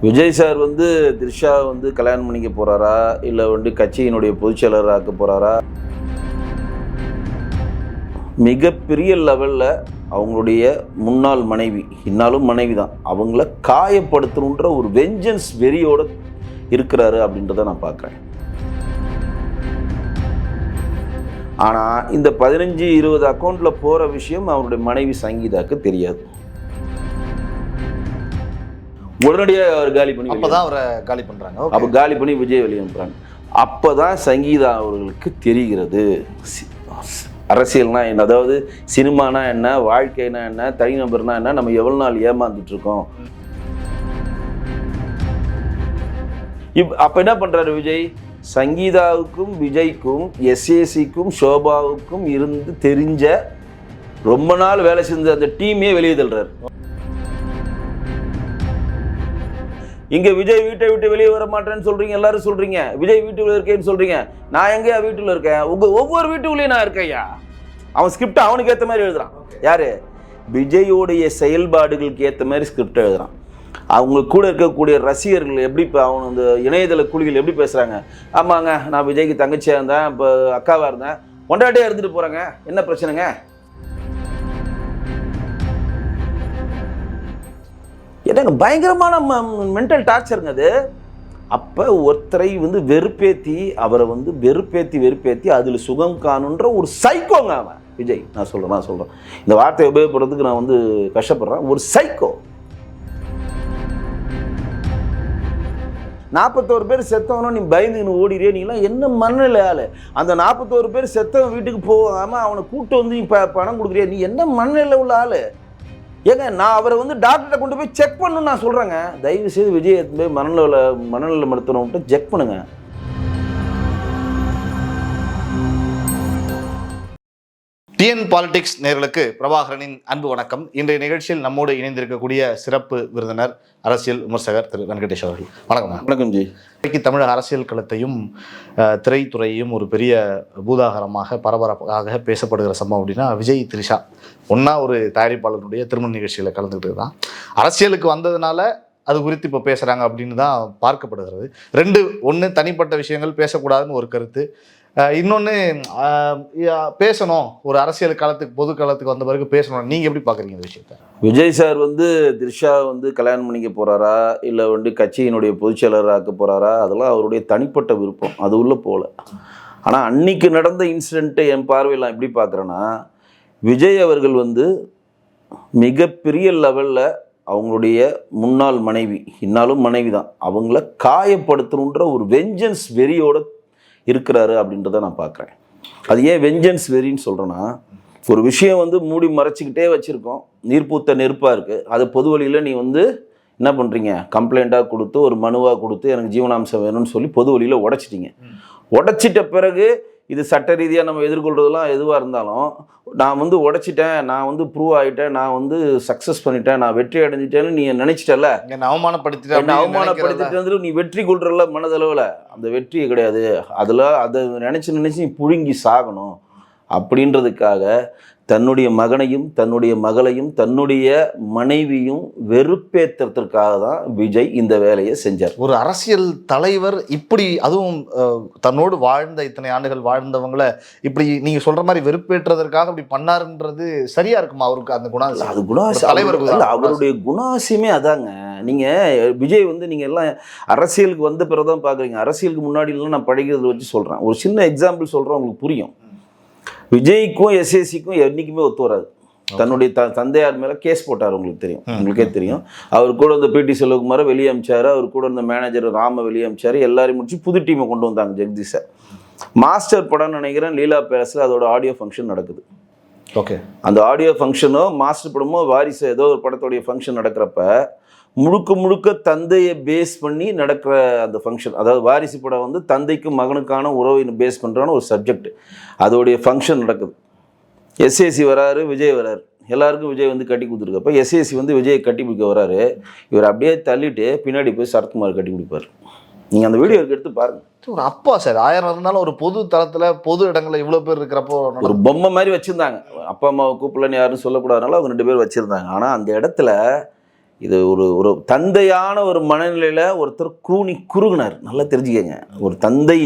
Vijay sir வந்து த்ரிஷா வந்து கல்யாணம் பண்ணிக்க போகிறாரா இல்லை வந்து கட்சியினுடைய பொதுச்செயலராக ஆக்க போகிறாரா? மிகப்பெரிய லெவலில் அவங்களுடைய முன்னாள் மனைவி, இன்னாலும் மனைவி தான், அவங்கள காயப்படுத்தணுன்ற ஒரு வெஞ்சன்ஸ் வெறியோடு இருக்கிறாரு அப்படின்றத நான் பார்க்குறேன். ஆனால் இந்த 15-20 அக்கௌண்ட்டில் போகிற விஷயம் அவருடைய மனைவி சங்கீதாவுக்கு தெரியாது. உடனடியாக அவர் காலி பண்ணி அப்பதான் அவரை காலி பண்றாங்க. அப்போ காலி பண்ணி விஜய் வெளியே அனுப்புறாங்க. அப்போதான் சங்கீதா அவர்களுக்கு தெரிகிறது அரசியல்னா என்ன, அதாவது சினிமானா என்ன, வாழ்க்கைனா என்ன, தனிநபர்னா என்ன, நம்ம எவ்வளோ நாள் ஏமாந்துட்டு இருக்கோம். அப்போ என்ன பண்ணுறாரு விஜய்? சங்கீதாவுக்கும் விஜய்க்கும் எஸ்ஏசிக்கும் ஷோபாவுக்கும் இருந்து தெரிஞ்ச ரொம்ப நாள் வேலை செஞ்ச அந்த டீமே வெளியே தள்ளுறாரு. இங்கே விஜய் வீட்டை விட்டு வெளியே வர மாட்டேன்னு சொல்கிறீங்க, எல்லாரும் சொல்கிறீங்க. விஜய் வீட்டுக்குள்ளே இருக்கேன்னு சொல்கிறீங்க. நான் எங்கேயா வீட்டுக்குள்ள இருக்கேன்? ஒவ்வொரு வீட்டுக்குள்ளேயும் நான் இருக்கையா. அவன் ஸ்கிரிப்ட் அவனுக்கு ஏற்ற மாதிரி எழுதுறான். யார்? விஜயோடைய செயல்பாடுகளுக்கு ஏற்ற மாதிரி ஸ்கிரிப்ட் எழுதுறான். அவங்க கூட இருக்கக்கூடிய ரசிகர்கள் எப்படி இப்போ அவன் அந்த இணையதள குழுவில் எப்படி பேசுகிறாங்க? ஆமாங்க, நான் விஜய்க்கு தங்கச்சியாக இருந்தேன், இப்போ அக்காவாக இருந்தேன், கொண்டாட்டியாக இருந்துட்டு போகிறாங்க, என்ன பிரச்சனைங்க? எனக்கு பயங்கரமான மென்டல் டார்ச்சருங்க அது. அப்போ ஒருத்தரை வந்து வெறுப்பேற்றி, அவரை வந்து வெறுப்பேற்றி அதில் சுகம் காணுன்ற ஒரு சைக்கோங்க அவன் விஜய். நான் சொல்கிறேன் இந்த வார்த்தையை உபயோகப்படுறதுக்கு நான் வந்து கஷ்டப்படுறேன். ஒரு சைக்கோ. 41 பேர் செத்தவனும் நீ பயந்துன்னு ஓடிறியே, நீலாம் என்ன மனநிலை ஆளு? அந்த 41 பேர் செத்தவன் வீட்டுக்கு போகாமல் அவனை கூட்டு வந்து நீ பணம் கொடுக்குறியா? நீ என்ன மனநிலை உள்ள ஆளு? ஏங்க, நான் அவரை வந்து டாக்டர்கிட்ட கொண்டு போய் செக் பண்ணணும்னு நான் சொல்கிறேங்க. தயவு செய்து விஜய் போய் மனநல மருத்துவர்கிட்ட செக் பண்ணுங்க. டிஎன் பாலிடிக்ஸ் நேயர்களுக்கு பிரபாகரனின் அன்பு வணக்கம். இன்றைய நிகழ்ச்சியில் நம்மோடு இணைந்திருக்கக்கூடிய சிறப்பு விருந்தினர் அரசியல் விமர்சகர் திரு வெங்கடேஷ் அவர்கள். வணக்கம். வணக்கம் ஜி. இன்றைக்கு தமிழக அரசியல் களத்தையும் திரைத்துறையையும் ஒரு பெரிய பூதாகரமாக பரபரப்பாக பேசப்படுகிற சம்பவம் அப்படின்னா விஜய் த்ரிஷா ஒன்றா ஒரு தயாரிப்பாளருடைய திருமண நிகழ்ச்சியில் கலந்துக்கிட்டு தான் அரசியலுக்கு வந்ததுனால அது குறித்து இப்போ பேசுகிறாங்க அப்படின்னு தான் பார்க்கப்படுகிறது. ஒன்று தனிப்பட்ட விஷயங்கள் பேசக்கூடாதுன்னு ஒரு கருத்து, இன்னொன்று பேசணும், ஒரு அரசியல் காலத்துக்கு பொது காலத்துக்கு வந்த பிறகு பேசணும். நீங்கள் எப்படி பார்க்குறீங்க இந்த விஷயத்த? விஜய் சார் வந்து த்ரிஷா வந்து கல்யாணம் பண்ணிக்க போகிறாரா இல்லை வந்து கட்சியினுடைய பொதுச்செயலராக ஆக்க போகிறாரா, அதெல்லாம் அவருடைய தனிப்பட்ட விருப்பம், அது உள்ள போகல. ஆனால் அன்னைக்கு நடந்த இன்சிடெண்ட்டை என் பார்வையில் எப்படி பார்க்குறேன்னா, விஜய் அவர்கள் வந்து மிகப்பெரிய லெவலில் அவங்களுடைய முன்னாள் மனைவி, இன்னாலும் மனைவி தான், அவங்கள காயப்படுத்தணுன்ற ஒரு வெஞ்சன்ஸ் வெறியோடு இருக்கிறாரு அப்படின்றத நான் பார்க்குறேன். அது ஏன் வெஞ்சன்ஸ் வெறின்னு சொல்கிறேன்னா, ஒரு விஷயம் வந்து மூடி மறைச்சிக்கிட்டே வச்சுருக்கோம், நீர்ப்பூத்த நெருப்பாக இருக்குது. அது பொது வழியில் நீ வந்து என்ன பண்ணுறீங்க, கம்ப்ளைண்ட்டாக கொடுத்து ஒரு மனுவாக கொடுத்து எனக்கு ஜீவனாம்சம் வேணும்னு சொல்லி பொது வழியில் உடைச்சிட்டிங்க. உடைச்சிட்ட பிறகு இது சட்ட ரீதியாக நம்ம எதிர்கொள்கிறதுலாம் எதுவாக இருந்தாலும், நான் வந்து உடைச்சிட்டேன், நான் வந்து ப்ரூவ் ஆகிட்டேன், நான் வந்து சக்ஸஸ் பண்ணிட்டேன், நான் வெற்றி அடைஞ்சிட்டேன்னு நீ நினச்சிட்டல, அவமானப்படுத்திட்டு நீ வெற்றி கொள்றல மனதளவில், அந்த வெற்றியே கிடையாது. அதில் அதை நினச்சி நீ புழுங்கி சாகணும் அப்படின்றதுக்காக தன்னுடைய மகனையும் தன்னுடைய மகளையும் தன்னுடைய மனைவியும் வெறுப்பேற்றத்திற்காக தான் விஜய் இந்த வேலையை செஞ்சார். ஒரு அரசியல் தலைவர் இப்படி, அதுவும் தன்னோடு வாழ்ந்த இத்தனை ஆண்டுகள் வாழ்ந்தவங்களை இப்படி நீங்கள் சொல்கிற மாதிரி வெறுப்பேற்றதற்காக இப்படி பண்ணாருன்றது சரியா இருக்குமா? அவருக்கு அந்த குணாசியம், அது குணாசியம் தலைவருக்கு அவருடைய குணாசியமே அதாங்க. நீங்கள் விஜய் வந்து நீங்கள் எல்லாம் அரசியலுக்கு வந்த பிறகு தான் பார்க்குறீங்க. அரசியலுக்கு முன்னாடிலாம் நான் படிக்கிறத வச்சு சொல்கிறேன். ஒரு சின்ன எக்ஸாம்பிள் சொல்கிறேன், உங்களுக்கு புரியும். விஜய்க்கும் எஸ்ஏசிக்கும் என்றைக்குமே ஒத்து வராது. தன்னுடைய தந்தையார் மேலே கேஸ் போட்டார், உங்களுக்கு தெரியும், உங்களுக்கே தெரியும். அவர் கூட இந்த பிடி செல்வகுமாரை வெளியே அமிச்சார், அவர் கூட இந்த மேனேஜர் ராம வெளியே அமிச்சார், எல்லாரையும் முடிச்சு புது டீமை கொண்டு வந்தாங்க ஜெகதீஷை. மாஸ்டர் படம் நினைக்கிறேன் லீலா பேலஸில் அதோட ஆடியோ ஃபங்க்ஷன் நடக்குது. ஓகே, அந்த ஆடியோ ஃபங்க்ஷனோ மாஸ்டர் படமோ வாரிசு ஏதோ ஒரு படத்தோடைய ஃபங்க்ஷன் நடக்கிறப்ப முழுக்க தந்தையை பேஸ் பண்ணி நடக்கிற அந்த ஃபங்க்ஷன், அதாவது வாரிசு படம் வந்து தந்தைக்கும் மகனுக்கான உறவை பேஸ் பண்ணுறான்னு ஒரு சப்ஜெக்ட், அதோடைய ஃபங்க்ஷன் நடக்குது. எஸ்ஏசி வராரு, விஜய் வராரு, எல்லாருக்கும் விஜய் வந்து கட்டி கொடுத்துருக்கப்ப எஸ்ஏசி வந்து விஜயை கட்டி பிடிக்க வராரு. இவர் அப்படியே தள்ளிட்டு பின்னாடி போய் சரத்குமார் கட்டி பிடிப்பார். நீங்கள் அந்த வீடியோ எடுத்து பாருங்கள். ஒரு அப்பா சார் 1000 இருந்தாலும் ஒரு பொது தளத்தில் பொது இடங்களில் இவ்வளோ பேர் இருக்கிறப்போ ஒரு பொம்மை மாதிரி வச்சுருந்தாங்க. அப்பா அம்மாவை கூப்பிடலன்னு யாரும் சொல்லக்கூடாதுனால அவங்க 2 பேர் வச்சுருந்தாங்க. ஆனால் அந்த இடத்துல இது ஒரு ஒரு தந்தையான ஒரு மனநிலையில் ஒருத்தர் குறுகுனார். நல்லா தெரிஞ்சுக்கங்க. ஒரு தந்தை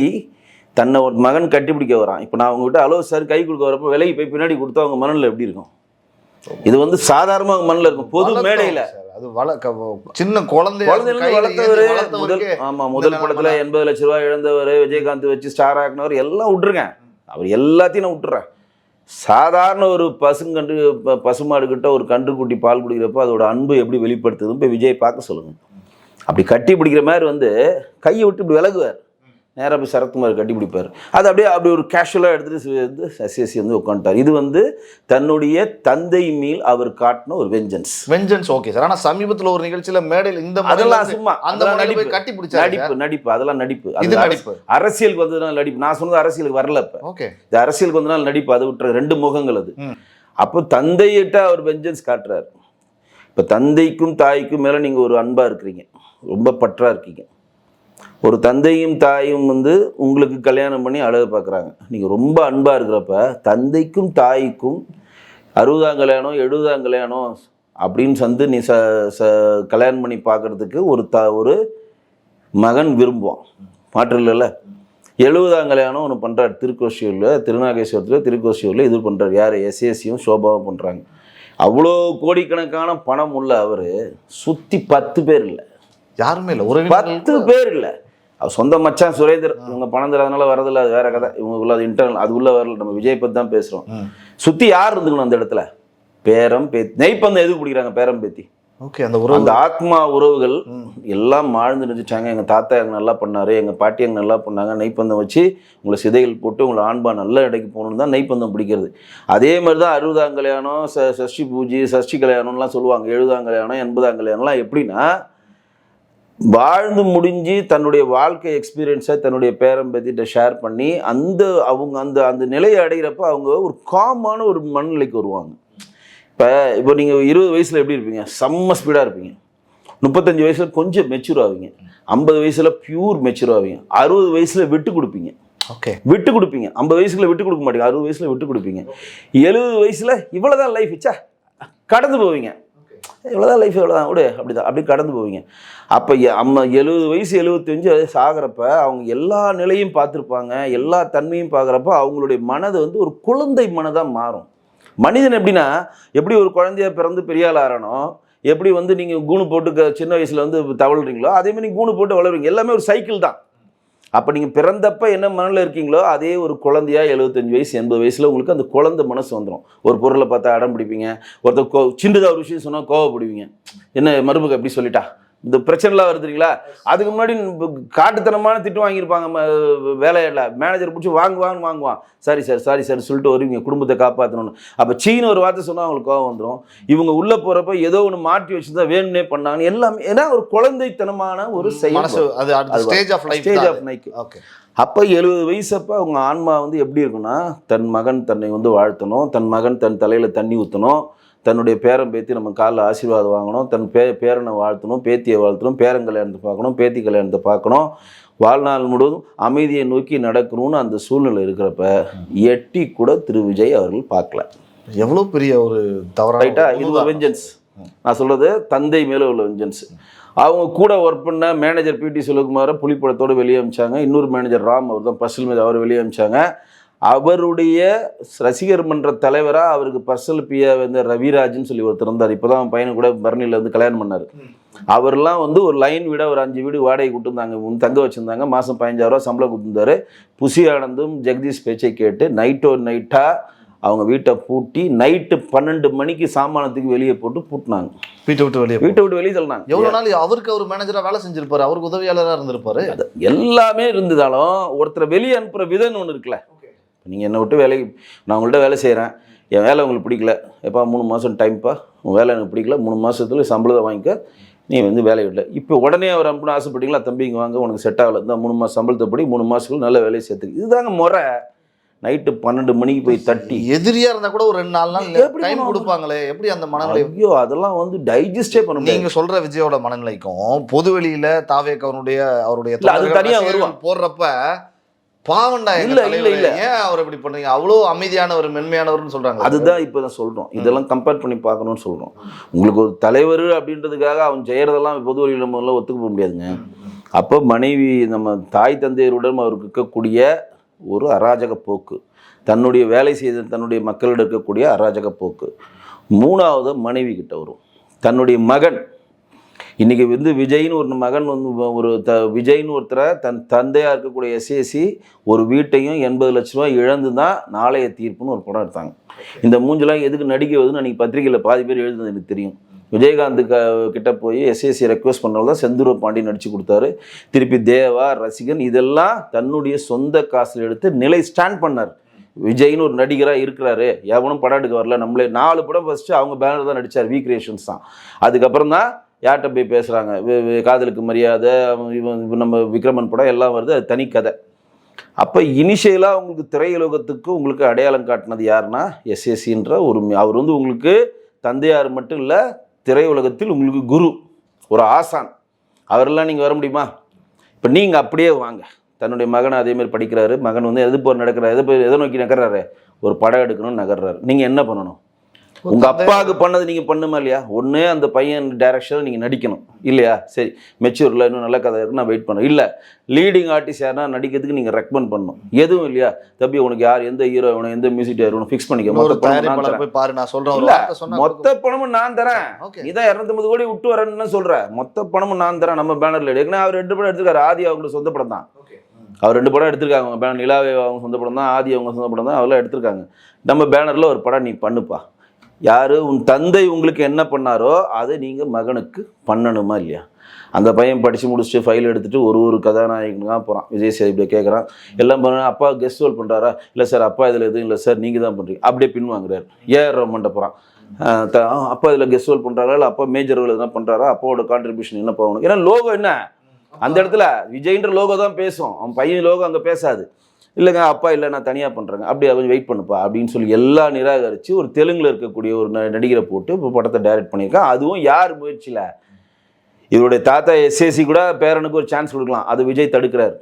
தன்னை ஒரு மகன் கட்டிப்பிடிக்க வரான். இப்போ நான் அவங்ககிட்ட அலோ சார் கை கொடுக்க வரப்போ விலகி போய் பின்னாடி கொடுத்தா அவங்க மனநிலை எப்படி இருக்கும்? இது வந்து சாதாரணமாக மனநிலை இருக்கும். பொது மேடையில் அது சின்ன குழந்தையிலிருந்து வளர்த்தவர். முதல் படத்தில் 80 லட்ச ரூபாய் இழந்தவர், விஜயகாந்த் வச்சு ஸ்டார் ஆக்கினவர் எல்லாம் விட்டுருங்க. அவர் எல்லாத்தையும் நான் விட்டுறேன். சாதாரண ஒரு பசுமாடுகிட்ட ஒரு கன்றுக்குட்டி பால் குடிக்கிறப்போ அதோட அன்பு எப்படி வெளிப்படுத்துதுன்னு போய் விஜய் பார்க்க சொல்லுங்க. அப்படி கட்டி பிடிக்கிற மாதிரி வந்து கையை விட்டு இப்படி விலகுவார். நேராக போய் சரத்குமார் கட்டி பிடிப்பார். அது அப்படி ஒரு கேஷுவலாக எடுத்துகிட்டு வந்து சசிஎஸ்சி வந்து உட்காந்துட்டார். இது வந்து தன்னுடைய தந்தை மேல் அவர் காட்டின ஒரு வெஞ்சன்ஸ். Okay sir. ஆனால் சமீபத்தில் ஒரு நிகழ்ச்சியில் மேடையில் இந்த அதெல்லாம் சும்மா அந்த நடிப்பு கட்டி பிடிச்ச நடிப்பு அதெல்லாம் நடிப்பு. அரசியலுக்கு வந்ததுனால நடிப்பு. நான் சொன்னது அரசியலுக்கு வரல. இப்போ ஓகே, இந்த அரசியலுக்கு வந்ததுனால நடிப்பு. அதை விட்டுற 2 முகங்கள் அது. அப்போ தந்தையிட்ட அவர் வெஞ்சன்ஸ் காட்டுறாரு. இப்போ தந்தைக்கும் தாய்க்கும் மேலே நீங்கள் ஒரு அன்பாக இருக்கிறீங்க, ரொம்ப பற்றா இருக்கீங்க. ஒரு தந்தையும் தாயும் வந்து உங்களுக்கு கல்யாணம் பண்ணி அழகு பார்க்குறாங்க. நீங்கள் ரொம்ப அன்பாக இருக்கிறப்ப தந்தைக்கும் தாய்க்கும் 60ஆம் கல்யாணம் 70ஆம் கல்யாணம் அப்படின்னு நீ கல்யாணம் பண்ணி பார்க்குறதுக்கு ஒரு மகன் விரும்புவான். மாற்று இல்லைல்ல. 70ஆம் கல்யாணம் ஒன்று பண்ணுறாரு திருக்கோஷியூரில், திருநாகேஸ்வரத்தில் திருக்கோஷியூரில். இது பண்ணுறாரு யார்? எஸ்ஏசியும் சோபாவும் பண்ணுறாங்க. அவ்வளோ கோடிக்கணக்கான பணம் உள்ள அவர் சுற்றி 10 பேர் இல்லை, யாருமே இல்லை, ஒரு 10 பேர் இல்லை. அவர் சொந்த மச்சான் சுரேந்தர், இவங்க பணம் தரதுனால வரதில்லை, அது வேற கதை. இவங்க அது இன்டர்னல், அது உள்ள வரல. நம்ம விஜய் பற்றி தான் பேசுகிறோம். சுற்றி யார் இருந்துக்கணும் அந்த இடத்துல? பேரம் பேத்தி. நெய்ப்பந்தம் எதுக்கு பிடிக்கிறாங்க? பேரம் பேத்தி. ஓகே, அந்த ஆத்மா உறவுகள் எல்லாம் வாழ்ந்து நினைச்சாங்க. எங்கள் தாத்தா எங்க நல்லா பண்ணாரு, எங்கள் பாட்டி எங்க நல்லா பண்ணாங்க. நெய்ப்பந்தம் வச்சு உங்களை சிதைகள் போட்டு உங்களை ஆண்பா நல்ல இடைக்கு போகணுன்னு தான் நெய்ப்பந்தம் பிடிக்கிறது. அதே மாதிரி தான் 60ஆம் கல்யாணம், சஷ்டி பூஜை, சஷ்டி கல்யாணம்லாம் சொல்லுவாங்க. 70ஆம் கல்யாணம் 80ஆம் கல்யாணம்லாம் எப்படின்னா வாழ்ந்து முடிஞ்சு தன்னுடைய வாழ்க்கை எக்ஸ்பீரியன்ஸை தன்னுடைய பேரம்பத்திட்ட ஷேர் பண்ணி அவங்க அந்த நிலையை அடைகிறப்ப அவங்க ஒரு காமான ஒரு மனநிலைக்கு வருவாங்க. இப்போ நீங்கள் 20 வயசில் எப்படி இருப்பீங்க? செம்ம ஸ்பீடாக இருப்பீங்க. 35 வயசில் கொஞ்சம் மெச்சூர் ஆவீங்க. 50 வயசில் பியூர் மெச்சூர் ஆவீங்க. 60 வயசில் விட்டு கொடுப்பீங்க. ஓகே, விட்டு கொடுப்பீங்க. 50 வயசுல விட்டு கொடுக்க மாட்டீங்க, 60 வயசில் விட்டு கொடுப்பீங்க. 70 வயசில் இவ்வளோதான் லைஃப் இச்சா கடந்து போவீங்க. இவ்வளோதான் லைஃப், எவ்வளோதான் விடு, அப்படி கடந்து போவீங்க. அப்போ 70 வயசு 75 சாகிறப்ப அவங்க எல்லா நிலையும் பார்த்துருப்பாங்க, எல்லா தன்மையும் பார்க்குறப்ப அவங்களுடைய மனது வந்து ஒரு குழந்தை மனதாக மாறும். மனிதன் எப்படின்னா, எப்படி ஒரு குழந்தைய பிறந்து பெரிய ஆள் ஆறனோ, எப்படி வந்து நீங்கள் கூணு போட்டு சின்ன வயசில் வந்து தவழ்றீங்களோ அதேமாதிரி நீங்கள் கூணு போட்டு வளருவீங்க. எல்லாமே ஒரு சைக்கிள் தான். அப்போ நீங்கள் பிறந்தப்ப என்ன மனநிலை இருக்கீங்களோ அதே ஒரு குழந்தையா 75 வயசு 80 வயசில் உங்களுக்கு அந்த குழந்தை மனசு வந்துடும். ஒரு பொருளை பார்த்தா அடம் பிடிப்பீங்க, ஒருத்தர் சின்னதாக ஒரு விஷயம் சொன்னால் கோவப்படுவீங்க. என்ன மருமக எப்படி சொல்லிட்டா, இந்த பிரச்சனைலாம் வருதுங்களா? அதுக்கு முன்னாடி காட்டுத்தனமான திட்டு வாங்கியிருப்பாங்க. வேலையில மேனேஜர் பிடிச்சி வாங்குவான். சாரி சார் சொல்லிட்டு வருவீங்க, குடும்பத்தை காப்பாற்றணும்னு. அப்போ சீன ஒரு வார்த்தை சொன்னால் அவங்களுக்கு கோவம் வந்துடும். இவங்க உள்ளே போகிறப்ப ஏதோ ஒன்று மாற்றி வச்சுதான் வேணும்னே பண்ணாங்க. எல்லாமே ஏன்னா ஒரு குழந்தைத்தனமான ஒரு ஸ்டேஜ் ஆஃப் லைஃப். அப்போ 70 வயசப்போ அவங்க ஆன்மா வந்து எப்படி இருக்குன்னா, தன் மகன் தன்னை வந்து வாழ்த்தணும், தன் மகன் தன் தலையில் தண்ணி ஊற்றணும், தன்னுடைய பேரன் பேத்தி நம்ம காலில் ஆசீர்வாதம் வாங்கணும், தன் பேரனை வாழ்த்தணும், பேத்தியை வாழ்த்தணும், பேரன் கல்யாணத்தை பார்க்கணும், பேத்தி கல்யாணத்தை பார்க்கணும், வாழ்நாள் முழுவதும் அமைதியை நோக்கி நடக்கணும்னு அந்த சூழ்நிலை இருக்கிறப்ப எட்டி கூட திரு விஜய் அவர்கள் பார்க்கல. எவ்வளோ பெரிய ஒரு தவறாயிட்டா? இது ஒரு வெஞ்சன்ஸ். நான் சொல்கிறது தந்தை மேலே உள்ள வெஞ்சன்ஸ். அவங்க கூட ஒர்க் பண்ண மேனேஜர் பிடி சிவகுமாரை புலிப்படத்தோடு வெளியே அமிச்சாங்க. இன்னொரு மேனேஜர் ராம், அவர் தான் பர்சனல் மீது அவர் வெளியே அமிச்சாங்க. அவருடைய ரசிகர் மன்ற தலைவராக அவருக்கு பர்சனல் பியா வந்து ரவிராஜ்னு சொல்லி ஒருத்தர் இருந்தார். இப்போ தான் பையனை கூட பர்னியில் வந்து கல்யாணம் பண்ணார். அவர்லாம் வந்து ஒரு லைன் வீட ஒரு 5 வீடு வாடகை கொடுத்துருந்தாங்க, தங்க வச்சுருந்தாங்க. மாதம் 15,000 ரூபா சம்பளம் கொடுத்துருந்தாரு. புசி ஆனந்தும் ஜெகதீஷ் பேச்சை கேட்டு நைட்டாக அவங்க வீட்டை பூட்டி நைட்டு 12 மணிக்கு சாமானத்துக்கு வெளியே போட்டு பூட்டினாங்க. வீட்டை விட்டு வெளியே தள்ளினாங்க. எவ்வளோ நாள் அவருக்கு அவர் மேனேஜராக வேலை செஞ்சிருப்பாரு, அவருக்கு உதவியாளராக இருந்திருப்பாரு. எல்லாமே இருந்ததாலும் ஒருத்தரை வெளியே அனுப்புகிற விதம்னு ஒன்று இருக்குல்ல. நீங்கள் என்னை விட்டு வேலைக்கு, நான் உங்கள்கிட்ட வேலை செய்கிறேன், என் வேலை உங்களுக்கு பிடிக்கல, எப்போ 3 மாதம் டைம்ப்பா, உன் வேலை எனக்கு பிடிக்கல, 3 மாதத்துல சம்பளத்தை வாங்கிக்க, நீ வந்து வேலை விடல. இப்போ உடனே அவர் அனுப்பின ஆசைப்பட்டீங்களா, தம்பிங்க வாங்க உனக்கு செட் ஆகலை, இந்த 3 மாதம் சம்பளத்தை படி 3 மாதத்துக்குள்ள நல்ல வேலையை சேர்த்துக்கு. இதுதாங்க முறை. நைட்டு 12 மணிக்கு போய் தட்டி, எதிரியாக இருந்தால் கூட ஒரு 2-4 நாள் டைம் கொடுப்பாங்களே, எப்படி அந்த மனநிலை? ஐயோ, அதெல்லாம் வந்து டைஜஸ்டே பண்ண முடியாது. நீங்கள் சொல்கிற விஜயோட மனநிலைக்கும் பொதுவெளியில் அவருடைய அது தனியாக வருவான் போடுறப்ப பாவண்டா இல்ல இல்ல இல்ல ஏன் அவர் இப்படி பண்றீங்க, அவ்வளோ அமைதியானவர் மென்மையானவர்னு சொல்றாங்க. அதுதான் இப்போ தான் சொல்கிறோம், இதெல்லாம் கம்பேர் பண்ணி பார்க்கணும்னு சொல்கிறோம். உங்களுக்கு ஒரு தலைவர் அப்படின்றதுக்காக அவன் செய்கிறதெல்லாம் பொது வழியில் நம்மளால ஒத்துக்க போக முடியாதுங்க. அப்போ மனைவி நம்ம தாய் தந்தையருடன் அவருக்கு இருக்கக்கூடிய ஒரு அராஜக போக்கு, தன்னுடைய வேலை செய்த தன்னுடைய மக்களிடம் இருக்கக்கூடிய அராஜக போக்கு. மூணாவது மனைவி கிட்ட வரும் தன்னுடைய மகன். இன்றைக்கி வந்து விஜய்னு ஒரு மகன் வந்து ஒரு விஜய்னு ஒருத்தரை தன் தந்தையாக இருக்கக்கூடிய எஸ்ஏசி ஒரு வீட்டையும் 80 லட்ச ரூபா இழந்து தான் நாளைய தீர்ப்புன்னு ஒரு படம் எடுத்தாங்க. இந்த மூஞ்செல்லாம் எதுக்கு நடிக்க வருதுன்னு அன்றைக்கி பத்திரிகையில் பாதி பேர் எழுதுனது எனக்கு தெரியும். விஜயகாந்த் கிட்ட போய் எஸ்ஏசி ரெக்வஸ்ட் பண்ணால் தான் செந்தூர பாண்டி நடித்து கொடுத்தாரு. திருப்பி தேவா, ரசிகன் இதெல்லாம் தன்னுடைய சொந்த காசில் எடுத்து நிலை ஸ்டாண்ட் பண்ணார். விஜய்னு ஒரு நடிகராக இருக்கிறாரு, எவனும் படம் எடுக்க வரல, நம்மளே 4 படம் ஃபஸ்ட்டு அவங்க பேனர் தான் நடித்தார், வி கிரியேஷன்ஸ் தான். அதுக்கப்புறம் தான் யார்கிட்ட போய் பேசுகிறாங்க, காதலுக்கு மரியாதை, நம்ம விக்ரமன் படம் எல்லாம் வருது, அது தனி கதை. அப்போ இனிஷியலாக உங்களுக்கு திரையுலகத்துக்கு உங்களுக்கு அடையாளம் காட்டினது யாருன்னா எஸ்ஏசின்ற ஒரு அவர் வந்து உங்களுக்கு தந்தையார் மட்டும் இல்லை, திரையுலகத்தில் உங்களுக்கு குரு, ஒரு ஆசான். அவரெல்லாம் நீங்கள் வர முடியுமா? இப்போ நீங்கள் அப்படியே வாங்க, தன்னுடைய மகனை அதேமாதிரி படிக்கிறாரு, மகன் வந்து எது போர் நடக்கிறாரு, எதை நோக்கி நகர்றாரு, ஒரு படம் எடுக்கணும்னு நகர்றாரு. நீங்கள் என்ன பண்ணணும்? உங்கள் அப்பாவுக்கு பண்ணது நீங்கள் பண்ணுமா இல்லையா? ஒன்று அந்த பையன் டைரக்ஷனில் நீங்கள் நடிக்கணும் இல்லையா? சரி, மெச்சூரில் இன்னும் நல்ல கதை இருக்கு, நான் வெயிட் பண்ணணும். இல்லை, லீடிங் ஆர்டிஸ்ட் யாருன்னா நடிக்கிறதுக்கு நீங்கள் ரெக்கமெண்ட் பண்ணணும். எதுவும் இல்லையா? தம்பி உனக்கு யார் எந்த ஹீரோ வேணும், எந்த மியூசிக் டைரக்டர் ஃபிக்ஸ் பண்ணிக்க, மொத்த பணமும் நான் தரேன். இதான் 250 கோடி விட்டு வரேன்னு சொல்கிறேன். மொத்த பணமும் நான் தரேன் நம்ம பேனரில் எடுக்கணும். அவர் 2 படம் எடுத்துருக்காரு. ஆதி அவங்களுக்கு சொந்த படம் தான். அவர் 2 படம் எடுத்திருக்காங்க. அவங்க பேனர் நிலாவே அவங்க சொந்த படம் தான், ஆதி அவங்க சொந்த படம் தான், அவெல்லாம் எடுத்திருக்காங்க. நம்ம பேனரில் ஒரு படம் நீ பண்ணுப்பா. யார் உன் தந்தை உங்களுக்கு என்ன பண்ணாரோ அதை நீங்கள் மகனுக்கு பண்ணணுமா இல்லையா? அந்த பையன் படித்து முடிச்சுட்டு ஃபைல் எடுத்துகிட்டு ஒரு கதாநாயகனாக போகிறான். விஜய் சேதுபதியை கேட்குறான், எல்லாம் பண்ண அப்பா கெஸ்ட் ரோல் பண்ணுறாரா? இல்லை சார் அப்பா இதில் எதுவும் இல்லை சார், நீங்கள் தான் பண்ணுறீங்க. அப்படியே பின் வாங்குறாரு. ஏஆர் ரஹ்மான்ட்ட போகிறான், அப்பா இதில் கெஸ்ட் ரோல் பண்ணுறாரா இல்லை அப்பா மேஜர் ரோல் எதுனா பண்ணுறாரா? அப்பாவோட கான்ட்ரிபியூஷன் என்ன போகணும்? ஏன்னா லோகோ என்ன, அந்த இடத்துல விஜய்ன்ற லோகோ தான் பேசும், அவன் பையன் லோகோ அங்கே பேசாது. இல்லைங்க அப்பா இல்லை நான் தனியாக பண்ணுறேங்க, அப்படியே கொஞ்சம் வெயிட் பண்ணுப்பா அப்படின்னு சொல்லி எல்லாம் நிராகரித்து ஒரு தெலுங்கில் இருக்கக்கூடிய ஒரு நடிகரை போட்டு இப்போ படத்தை டைரக்ட் பண்ணியிருக்கான். அதுவும் யார் முயற்சியில்? இவருடைய தாத்தா எஸ்ஏசி கூட பேரனுக்கு ஒரு சான்ஸ் கொடுக்கலாம், அது விஜய் தடுக்கிறார்.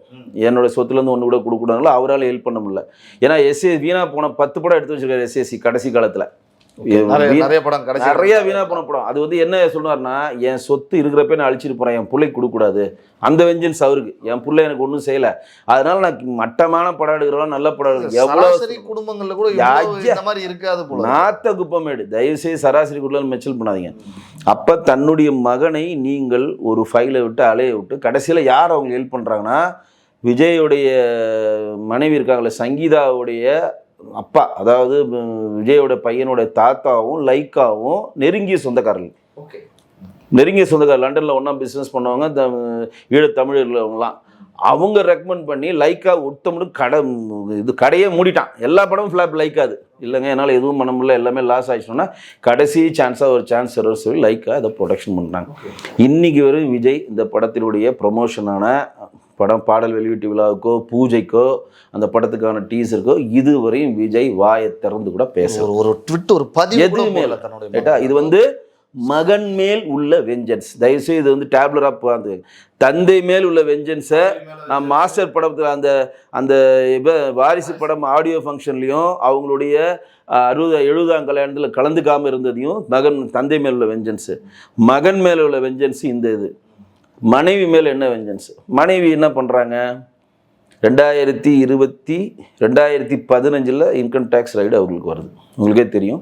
என்னோட சொத்துலேருந்து ஒன்று கூட கொடுக்கூடாங்களோ அவரால் ஹெல்ப் பண்ண முடியல. ஏன்னா வீணா போன 10 படம் எடுத்து வச்சிருக்காரு எஸ்ஏசி கடைசி காலத்தில். நிறைய வீணா போன படம். அது வந்து என்ன சொன்னார்னா, என் சொத்து இருக்கிறப்ப நான் அழிச்சிட்டு போறேன், என் பிள்ளைக்கு கொடுக்கூடாது, அந்த வெஞ்சன்ஸ் அவருக்கு. என் பிள்ளை எனக்கு ஒன்றும் செய்யல, அதனால நான் மட்டமான படம் எடுக்கிறோம், நல்ல படம் எடுக்கிறோம். எவ்வளவு குடும்பங்கள்ல கூட இந்த மாதிரி இருக்காது போல. நாத்த குப்பமேடு, தயவுசெய்து சராசரி குடும்பம் மெச்சல் பண்ணாதீங்க. அப்ப தன்னுடைய மகனை நீங்கள் ஒரு ஃபைலை விட்டு அலைய விட்டு கடைசியில் யார் அவங்க ஹெல்ப் பண்றாங்கன்னா, விஜயோடைய மனைவி இருக்காங்களே சங்கீதாவுடைய அப்பா, அதாவது விஜயோட பையனோட தாத்தாவும் லைக்காவும் நெருங்கிய சொந்தக்காரர்கள். நெருங்கிய சொந்தக்காரர் லண்டனில் ஒன்றா பிஸ்னஸ் பண்ணுவாங்க, ஈழத்தமிழர்கள் அவங்களாம். அவங்க ரெக்கமெண்ட் பண்ணி லைக்கா ஒருத்தமுடு கடையே மூடிட்டான். எல்லா படமும் ஃப்ளாப் லைக்காது. இல்லைங்க என்னால் எதுவும் பண்ண முடியல, எல்லாமே லாஸ் ஆகிடுச்சோன்னா கடைசி சான்ஸாக ஒரு சான்ஸ் சொல்லி லைக்காக அதை ப்ரொடக்ஷன் பண்ணுறாங்க. இன்றைக்கி வரும் விஜய் இந்த படத்தினுடைய ப்ரொமோஷனான படம் பாடல் வெளியீட்டு விழாவுக்கோ பூஜைக்கோ அந்த படத்துக்கான டீசருக்கோ இதுவரையும் விஜய் வாயை திறந்து கூட பேச ஒரு ட்விட் ஒரு பதிவு எதுவுமே இல்லை. கேட்டா இது வந்து மகன் மேல் உள்ள வெஞ்சன்ஸ். தயவுசெய்து இது வந்து டேப்லர் ஆப் அந்த தந்தை மேல் உள்ள வெஞ்சன்ஸை நான் மாஸ்டர் படத்தில் அந்த அந்த வாரிசு படம் ஆடியோ ஃபங்க்ஷன்லையும் அவங்களுடைய 70ஆம் கல்யாணத்தில் கலந்துக்காமல் இருந்ததையும் தந்தை மேல் உள்ள வெஞ்சன்ஸு, மகன் மேல் உள்ள வெஞ்சன்ஸு. இந்த இது மனைவி மேல் என்ன வெஞ்சன்ஸ்? மனைவி என்ன பண்ணுறாங்க? 2015 இன்கம் டேக்ஸ் ரைடு அவங்களுக்கு வருது. உங்களுக்கே தெரியும்,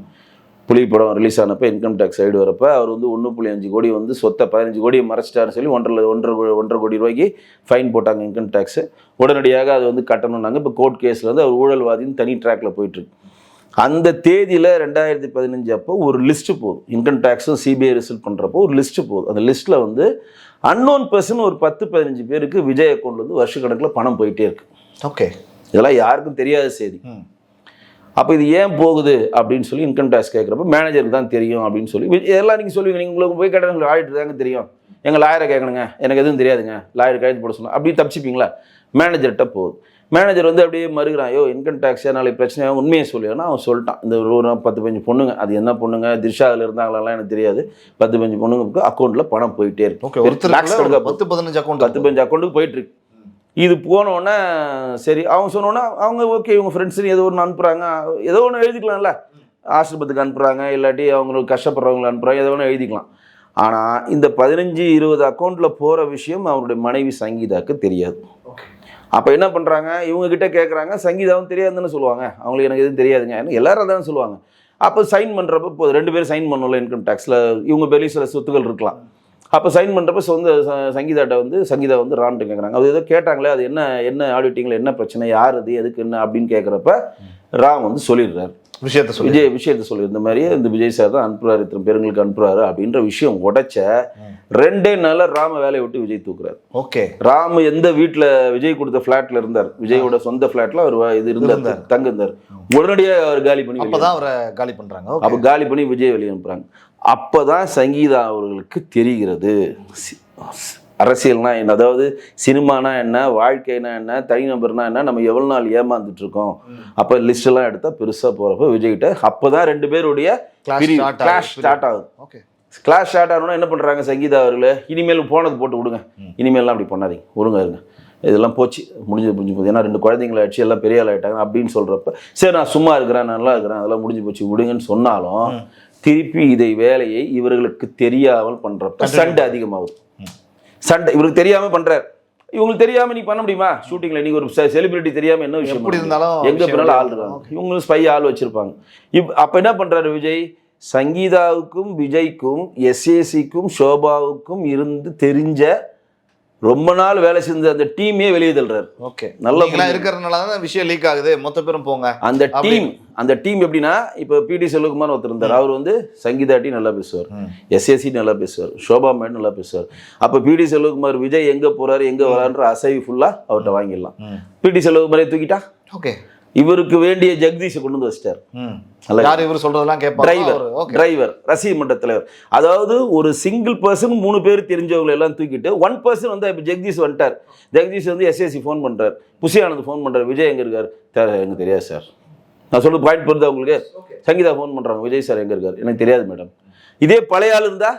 புலி படம் ரிலீஸ் ஆனப்போ இன்கம் டேக்ஸ் ரைடு வரப்போ அவர் வந்து 1.5 கோடி வந்து சொத்தை 15 கோடியை மறைச்சிட்டாருன்னு சொல்லி 1.5 கோடி ரூபாய்க்கு ஃபைன் போட்டாங்க இன்கம் டேக்ஸு. உடனடியாக அது வந்து கட்டணும்னாங்க. இப்போ கோர்ட் கேஸில் வந்து அவர் ஊழல்வாதின்னு தனி ட்ராக்கில் போயிட்டுருக்கு. அந்த தேதியில் 2015 அப்போ ஒரு லிஸ்ட்டு போகுது, இன்கம் டேக்ஸும் சிபிஐ ரிசல்ட் பண்ணுறப்போ ஒரு லிஸ்ட்டு போகுது. அந்த லிஸ்ட்டில் வந்து அன்னோன் பர்சன் ஒரு 10-15 பேருக்கு விஜய் அக்கௌண்ட் வந்து வருஷக்கணக்கில் பணம் போயிட்டே இருக்கு. ஓகே, இதெல்லாம் யாருக்கும் தெரியாத செய்தி. அப்போ இது ஏன் போகுது அப்படின்னு சொல்லி இன்கம் டேக்ஸ் கேட்குறப்ப மேனேஜருக்கு தான் தெரியும் அப்படின்னு சொல்லி எல்லாம் நீங்கள் சொல்லுவீங்க. நீங்கள் உங்களுக்கு போய் கேட்டால் ஆடிட்டு தாங்க தெரியும், எங்கள் லாயரை கேட்கணுங்க, எனக்கு எதுவும் தெரியாதுங்க, லாயர் கைது போட சொன்னோம் அப்படி தப்பிச்சிப்பீங்களா? மேனேஜர்கிட்ட போகுது. மேனேஜர் வந்து அப்படியே மறுக்கிறான், ஐயோ இன்கம் டேக்ஸ் நாளைக்கு பிரச்சனையாக உண்மையை சொல்லிடுன்னா அவன் சொல்லிட்டான். இந்த ஒரு 10-15 பொண்ணுங்க, அது என்ன பொண்ணுங்க, திரிஷாவில் இருந்தாங்களெல்லாம் எனக்கு தெரியாது, 10-15 பொண்ணுங்களுக்கு அக்கௌண்ட்டில் பணம் போயிட்டே இருக்கு. 10-15 அக்கௌண்ட்டுக்கு போயிட்டு இருக்கு. இது போனோடனே சரி அவங்க சொன்னோன்னே அவங்க ஓகே இவங்க ஃப்ரெண்ட்ஸுன்னு ஏதோ ஒன்று அனுப்புகிறாங்க, ஏதோ ஒன்று எழுதிக்கலாம்ல, ஆசிரமத்துக்கு அனுப்புகிறாங்க, இல்லாட்டி அவங்களுக்கு கஷ்டப்படுறவங்களை அனுப்புகிறாங்க, ஏதோ ஒன்று எழுதிக்கலாம். ஆனால் இந்த 15-20 அக்கௌண்ட்டில் போகிற விஷயம் அவருடைய மனைவி சங்கீதாவுக்கு தெரியாது. அப்போ என்ன பண்ணுறாங்க, இவங்ககிட்ட கேட்குறாங்க, சங்கீதாவும் தெரியாதுன்னு சொல்லுவாங்க, அவங்களுக்கு எனக்கு எதுவும் தெரியாதுங்க, எல்லாரும் அதான் சொல்லுவாங்க. அப்போ சைன் பண்ணுறப்ப இப்போ 2 பேரும் சைன் பண்ணல இன்கம் டேக்ஸில், இவங்க வெளியே சில சொத்துக்கள் இருக்கலாம். அப்போ சைன் பண்ணுறப்ப சங்கீதா வந்து ராம்கிட்ட கேட்குறாங்க, அது ஏதோ கேட்டாங்களே, அது என்ன ஆடிட்டிங்கில் என்ன பிரச்சனை, யார் அது எதுக்கு என்ன அப்படின்னு கேட்குறப்ப ராம் வந்து சொல்லிடுறாரு விஷயத்த சொல்லி, இந்த மாதிரி இந்த விஜய் சார் தான் அனுப்புறாரு, இத்தனை பேருங்களுக்கு அனுப்புறாரு அப்படின்ற விஷயம் உடைச்ச 2 நாள்ல ராம வேலையை விட்டு விஜய் தூக்குறாரு. ஓகே, ராம் எந்த வீட்டுல விஜய் கொடுத்த பிளாட்ல இருந்தார், விஜயோட சொந்த பிளாட்ல அவர் இது இருந்தார், தங்க இருந்தார். உடனடியாக அவர் காலி பண்ணி அப்பதான் அவரை காலி பண்றாங்க. அப்ப காலி பண்ணி விஜய் வெளியே அனுப்புறாங்க. அப்பதான் சங்கீதா அவர்களுக்கு தெரிகிறது அரசியல்னா என்ன, அதாவது சினிமானா என்ன, வாழ்க்கைனா என்ன, தனிநபர்னா என்ன, நம்ம எவ்வளவு நாள் ஏமாந்துட்டு இருக்கோம். அப்ப லிஸ்ட் எல்லாம் எடுத்தா பெருசா போறப்ப விஜய்கிட்ட அப்பதான் 2 பேருடைய கிளாஷ் ஸ்டார்ட் ஆகுது. கிளாஷ் ஸ்டார்ட் ஆகணும்னா என்ன பண்றாங்க, சங்கீதா அவர்களே இனிமேல் போனது போட்டு விடுங்க, இனிமேல்லாம் அப்படி பண்ணாதீங்க, ஒழுங்கா இருங்க, இதெல்லாம் போச்சு முடிஞ்சு போச்சு, ஏன்னா 2 குழந்தைங்களை ஆச்சு, எல்லாம் பெரிய ஆள் ஆயிட்டாங்க அப்படின்னு சொல்றப்ப சரி நான் சும்மா இருக்கிறேன், நல்லா இருக்கிறேன், அதெல்லாம் முடிஞ்சு போச்சு விடுங்கன்னு சொன்னாலும் திருப்பி இதை வேலையை இவர்களுக்கு தெரியாமல் பண்றப்ப சண்டை அதிகமாகுது. சண்டை இவருக்கு தெரியாம பண்றாரு, இவங்களுக்கு தெரியாம நீ பண்ண முடியுமா ஷூட்டிங்ல, நீங்க ஒரு செலிபிரிட்டி தெரியாம என்ன விஷயம் இருந்தாலும் எங்க போனாலும் ஆள் இருக்காங்க, இவங்களும் ஸ்பை ஆள் வச்சிருப்பாங்க. அப்ப என்ன பண்றாரு விஜய், சங்கீதாவுக்கும் விஜய்க்கும் எஸ்ஏசிக்கும் ஷோபாவுக்கும் இருந்து தெரிஞ்ச ரொம்ப நாள் வேலை செஞ்ச அந்த டீமே வெளியே தள்ளுறாரு. ஓகே, நல்லா இருக்கிறதுனால தான் விஷயம் லீக் ஆகுது, மொத்த பேரும் போங்க. அந்த டீம் எப்படின்னா, இப்போ பிடி செல்வகுமார் ஒருத்தர் இருந்தார், அவர் வந்து சங்கீதாட்டி நல்லா பேசுவார், எஸ்ஏசி நல்லா பேசுவார், ஷோபா மேட் நல்லா பேசுவார். அப்போ பிடி செல்வகுமார் விஜய் எங்க போறாரு எங்க வரான்ற அசைவு ஃபுல்லா அவர்கிட்ட வாங்கிடலாம். பிடி செல்வகுமாரை தூக்கிட்டா ஓகே, இவருக்கு வேண்டிய ஜெகதீஷை கொண்டு வந்து வச்சிட்டார். இவர் சொல்றதெல்லாம் டிரைவர் ரசிகர் மன்ற தலைவர். அதாவது ஒரு சிங்கிள் பர்சன் 3 பேர் தெரிஞ்சவங்களை எல்லாம் தூக்கிட்டு 1 பர்சன் வந்து இப்போ ஜெகதீஷ் வந்துட்டார். ஜெகதீஷ் வந்து எஸ்ஏசி ஃபோன் பண்றாரு, புஷி ஆனந்த் ஃபோன் பண்றாரு, விஜய் எங்க இருக்காரு, எனக்கு தெரியாது சார். நான் சொல்றது பாயிண்ட் புரியுது உங்களுக்கு. சங்கீதா ஃபோன் பண்றாங்க, விஜய் சார் எங்க இருக்காரு, எனக்கு தெரியாது மேடம். இதே பழைய ஆள் இருந்தா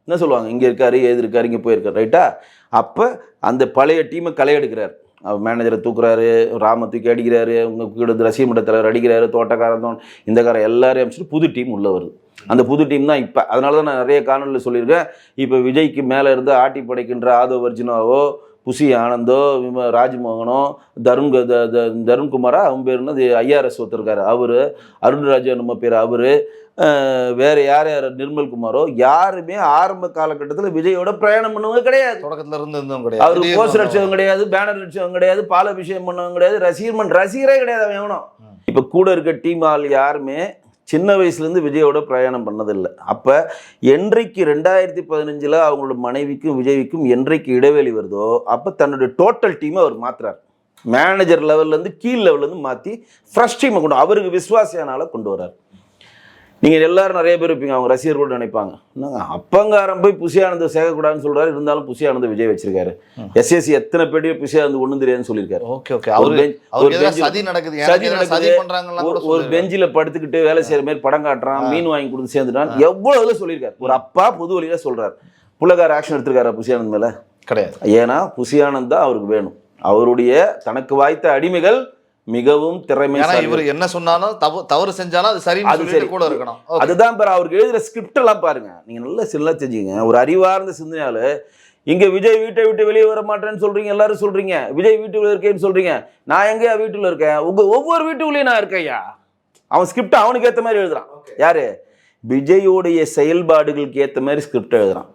என்ன சொல்லுவாங்க, இங்க இருக்காரு, ஏது இருக்காரு, இங்க போயிருக்காரு, ரைட்டா. அப்ப அந்த பழைய டீமை களை எடுக்கிறார், அவர் மேனேஜரை தூக்குறாரு, ராம தூக்கி அடிக்கிறாரு, உங்க கூட ரசிகர் மன்ற தலைவர் அடிக்கிறாரு, தோட்டக்காரன் இந்த காரம் எல்லாரையும் அமைச்சிட்டு புது டீம் உள்ள வருது. அந்த புது டீம் தான் இப்போ. அதனால தான் நான் நிறைய காணொலியில் சொல்லியிருக்கேன், இப்போ விஜய்க்கு மேலே இருந்து ஆட்டி படைக்கின்ற ஆதோ வர்ஜினாவோ, புஷி ஆனந்தோ, ராஜ்மோகனோ, தருண்குமாரா அவன் பேர் என்னது, ஐஆர்எஸ் ஒருத்தருக்காரு அவரு, அருண்ராஜா நம்ம பேர் அவரு, வேற யார் நிர்மல் குமாரோ, யாருமே ஆரம்ப காலகட்டத்தில் விஜயோட பிரயாணம் பண்ணவங்க கிடையாது. தொடக்கத்துல இருந்தவங்க கிடையாது, அவரு போஸ்டர் அடிச்சவங்க கிடையாது, பேனர் அடிச்சவங்க கிடையாது, பால விஷயம் பண்ணவங்க கிடையாது, ரசிகரே கிடையாது. அவன் எவனோ இப்ப கூட இருக்க டீம் ஆள் யாருமே சின்ன வயசுலேருந்து விஜயோட பிரயாணம் பண்ணதில்லை. அப்போ என்றைக்கு 2015 அவங்களோட மனைவிக்கும் விஜய்க்கும் என்றைக்கு இடைவெளி வருதோ அப்போ தன்னுடைய டோட்டல் டீமை அவர் மாற்றுறார். மேனேஜர் லெவல்லேருந்து கீழ் லெவல்லேருந்து மாற்றி ஃப்ரெஷ் டீமை கொண்டு அவருக்கு விசுவாசியானால கொண்டு வர்றார். நீங்கள் எல்லாரும் நிறைய பேர் இருப்பீங்க, அவங்க ரசிகர்கள் நினைப்பாங்க, என்னங்க அப்பங்காரம் போய் புஷி ஆனந்த் சேர்க்கக்கூடாதுன்னு சொல்கிறாரு, இருந்தாலும் புஷி ஆனந்த் விஜய் வச்சிருக்காரு. எஸ்எஸ்சி எத்தனை பேடியோ புஷி ஆனந்த் ஒன்றும் தெரியாதுன்னு சொல்லியிருக்காரு. ஒரு பெஞ்சில் படுத்துக்கிட்டு வேலை செய்கிற மாதிரி படம் காட்டுறான், மீன் வாங்கி கொடுத்து சேர்ந்துட்டான், எவ்வளோ இதில் சொல்லியிருக்காரு. ஒரு அப்பா புது வழியில் சொல்கிறார். புள்ளகார ஆக்ஷன் எடுத்திருக்காரு புஷி ஆனந்த் மேலே கிடையாது. ஏன்னா புஷி ஆனந்த் தான் அவருக்கு வேணும். அவருடைய தனக்கு வாய்த்த அடிமைகள் மிகவும் திறமை. இவர் என்ன சொன்னாலும் தவறு செஞ்சாலும் அது சரி கூட இருக்கணும். அதுதான் பாரு, அவருக்கு எழுதுற ஸ்கிரிப்ட் எல்லாம் பாருங்க, நீங்க நல்லா சில தெரிஞ்சுங்க. ஒரு அறிவார்ந்த சிந்தனையால இங்க விஜய் வீட்டை விட்டு வெளியே வர மாட்டேன்னு சொல்றீங்க, எல்லாரும் சொல்றீங்க, விஜய் வீட்டுக்குள்ள இருக்கேன்னு சொல்றீங்க. நான் எங்கேயா வீட்டுல இருக்கேன், உங்க ஒவ்வொரு வீட்டுக்குள்ளேயும் நான் இருக்கையா. அவன் ஸ்கிரிப்ட் அவனுக்கு ஏற்ற மாதிரி எழுதுறான். யாரு? விஜயோடைய செயல்பாடுகளுக்கு ஏற்ற மாதிரி ஸ்கிரிப்ட் எழுதுறான்.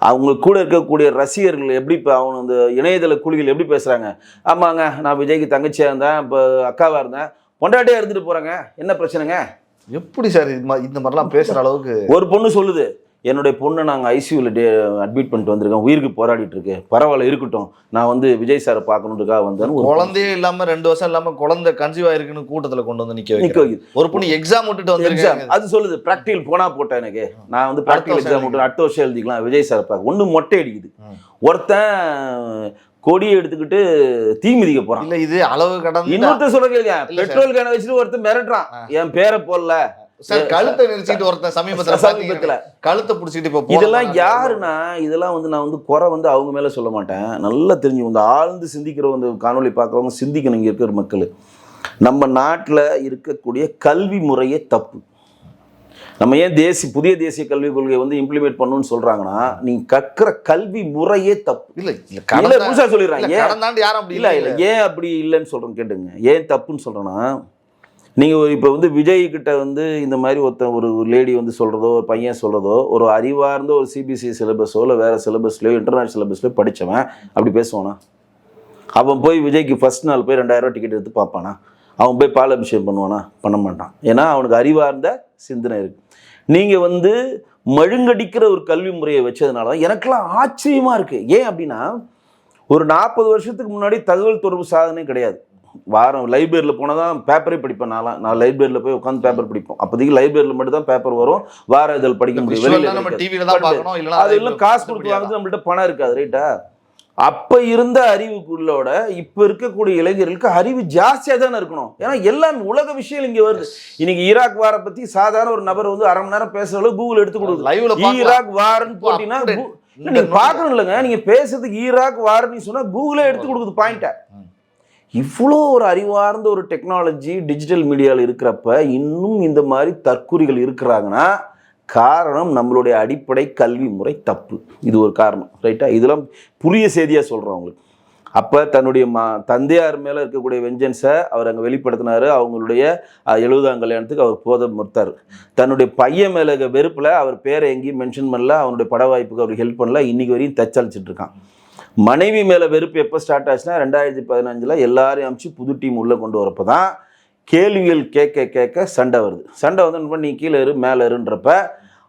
அவங்க கூட இருக்கக்கூடிய ரசிகர்கள் எப்படி இப்போ அவன் அந்த இணையதள குழுவில் எப்படி பேசுகிறாங்க, ஆமாங்க நான் விஜய்க்கு தங்கச்சியாக இருந்தேன், இப்போ அக்காவாக இருந்தேன், பொண்டாட்டியாக இருந்துட்டு போகிறாங்க, என்ன பிரச்சனைங்க, எப்படி சார் இந்த மாதிரிலாம் பேசுகிற அளவுக்கு. ஒரு பொண்ணு சொல்லுது, என்னுடைய பொண்ணை நாங்கள் ஐசியூவில் அட்மிட் பண்ணிட்டு வந்திருக்கோம், உயிருக்கு போராடிட்டு இருக்கு, பரவாயில்ல இருக்கட்டும், நான் வந்து விஜய் சாரை பார்க்கணுன்றதுக்காக வந்தேன். குழந்தையே இல்லாமல் 2 வருஷம் இல்லாமல் குழந்தை கன்சீவ் ஆயிருக்குன்னு கூட்டத்தில் கொண்டு வந்து நிற்க வைக்குது. ஒரு பொண்ணு எக்ஸாம் விட்டுட்டு வந்து அது சொல்லுது, ப்ராக்டிகல் போனா போட்டேன், எனக்கு நான் வந்து ப்ராக்டிகல் எக்ஸாம் விட்டு அடுத்த வருஷம் எழுதிக்கலாம் விஜய் சாரை பார்க்க. ஒன்று மொட்டை அடிக்குது, ஒருத்தன் கொடியை எடுத்துக்கிட்டு தீ மிதிக்க போறான். இல்ல இது அளவு கடந்து இன்னொருத்தர் சொல்ல கேளுங்க, பெட்ரோல் கேனை வச்சுட்டு ஒருத்தர் மிரட்டுறான், என் பேரை போடல சார் கழுத்தை நெரிச்சிட்டு ஒருத்தன் சமீபத்துல கழுத்தை பிடிச்சிட்டு இப்போ இதெல்லாம் யாருன்னா இதெல்லாம் வந்து நான் வந்து குறை வந்து அவங்க மேல சொல்ல மாட்டேன். நல்லா தெரிஞ்சு இந்த ஆழ்ந்து சிந்திக்கிறவங்க, இந்த காணொலி பார்க்குறவங்க சிந்திக்கணும். இங்க இருக்கிற மக்கள், நம்ம நாட்டில் இருக்கக்கூடிய கல்வி முறையே தப்பு. நம்ம ஏன் புதிய தேசிய கல்விக் கொள்கையை வந்து இம்ப்ளிமெண்ட் பண்ணணும்னு சொல்றாங்கன்னா, நீங்க கற்கிற கல்வி முறையே தப்பு. இல்ல புதுசா சொல்லிடுறாங்க. ஏன் அப்படி இல்லைன்னு சொல்றேன் கேட்டுங்க. ஏன் தப்புன்னு சொல்றேன்னா, நீங்க இப்போ வந்து விஜய் கிட்ட வந்து இந்த மாதிரி ஒரு லேடி வந்து சொல்றதோ, ஒரு பையன் சொல்றதோ, ஒரு அறிவார்ந்த ஒரு சிபிஎஸ்சி சிலபஸோ இல்லை வேற சிலபஸ்லயோ இன்டர்நேஷனல் சிலபஸ்லயோ படிச்சவன் அப்படி பேசுவானா? அவன் போய் விஜய்க்கு ஃபர்ஸ்ட் நாள் போய் 2000 ரூபா டிக்கெட் எடுத்து பார்ப்பானா? அவன் போய் பால் அபிஷேகம் பண்ணுவானா? பண்ண மாட்டான். ஏன்னா அவனுக்கு அறிவார்ந்த சிந்தனை இருக்கு. நீங்க வந்து மழுங்கடிக்கிற ஒரு கல்வி முறையை வச்சதுனால எனக்கெல்லாம் ஆச்சரியமா இருக்கு. ஏன் அப்படின்னா, ஒரு 40 வருஷத்துக்கு முன்னாடி தகவல் தொடர்பு சாதனை கிடையாது. வாரம் லைப்ரரியில் போனால் தான் பேப்பரே படிப்பேன். நான் லைப்ரரியில் போய் உட்காந்து பேப்பர் படிப்போம். அப்போதைக்கு லைப்ரரியில் மட்டும் தான் பேப்பர் வரும், வார இதழ் படிக்க முடியும். அது எல்லாம் காசு கொடுத்து வாங்குறது, நம்மள்ட்ட பணம் இருக்காது. ரைட்டா? அப்ப இருந்த அறிவுக்குள்ளோட இப்ப இருக்கக்கூடிய இளைஞர்களுக்கு அறிவு ஜாஸ்தியா தானே இருக்கணும். ஏன்னா எல்லாம் உலக விஷயம் இங்க வருது. இன்னைக்கு ஈராக் வார பத்தி சாதாரண ஒரு நபர் வந்து அரை மணி நேரம் பேசுறதுல கூகுள் எடுத்து கொடுக்குது. ஈராக் வார்ன்னு போட்டீங்கன்னா நீங்க பாக்கணும் இல்லைங்க. நீங்க பேசுறதுக்கு ஈராக் வார்ன்னு சொன்னா கூகுளே எடுத்து கொடுக்குது பாயிண்ட. இவ்வளோ ஒரு அறிவார்ந்த ஒரு டெக்னாலஜி டிஜிட்டல் மீடியாவில் இருக்கிறப்ப இன்னும் இந்த மாதிரி தற்குறிகள் இருக்கிறாங்கன்னா, காரணம் நம்மளுடைய அடிப்படை கல்வி முறை தப்பு. இது ஒரு காரணம். ரைட்டா? இதெல்லாம் புரிய செய்தியாக சொல்கிறோம் அவங்களுக்கு. அப்போ தன்னுடைய தந்தையார் மேலே இருக்கக்கூடிய வெஞ்சன்ஸை அவர் அங்கே வெளிப்படுத்தினார். அவங்களுடைய 70ஆம் கல்யாணத்துக்கு அவர் போத மறுத்தார். தன்னுடைய பையன் மேலே வெறுப்பில் அவர் பேரை எங்கேயும் மென்ஷன் பண்ணல, அவனுடைய பட வாய்ப்புக்கு அவர் ஹெல்ப் பண்ணல, இன்னைக்கு வரையும் தச்சளிச்சிட்டு இருக்கான். மனைவி மேலே வெறுப்பு எப்போ ஸ்டார்ட் ஆச்சுன்னா 2015 எல்லாரையும் அமிச்சு புது டீம் உள்ளே கொண்டு வரப்போ தான் கேள்விகள் கேட்க சண்டை வருது. சண்டை வந்து நீ கீழே இரு மேலே இருன்றப்ப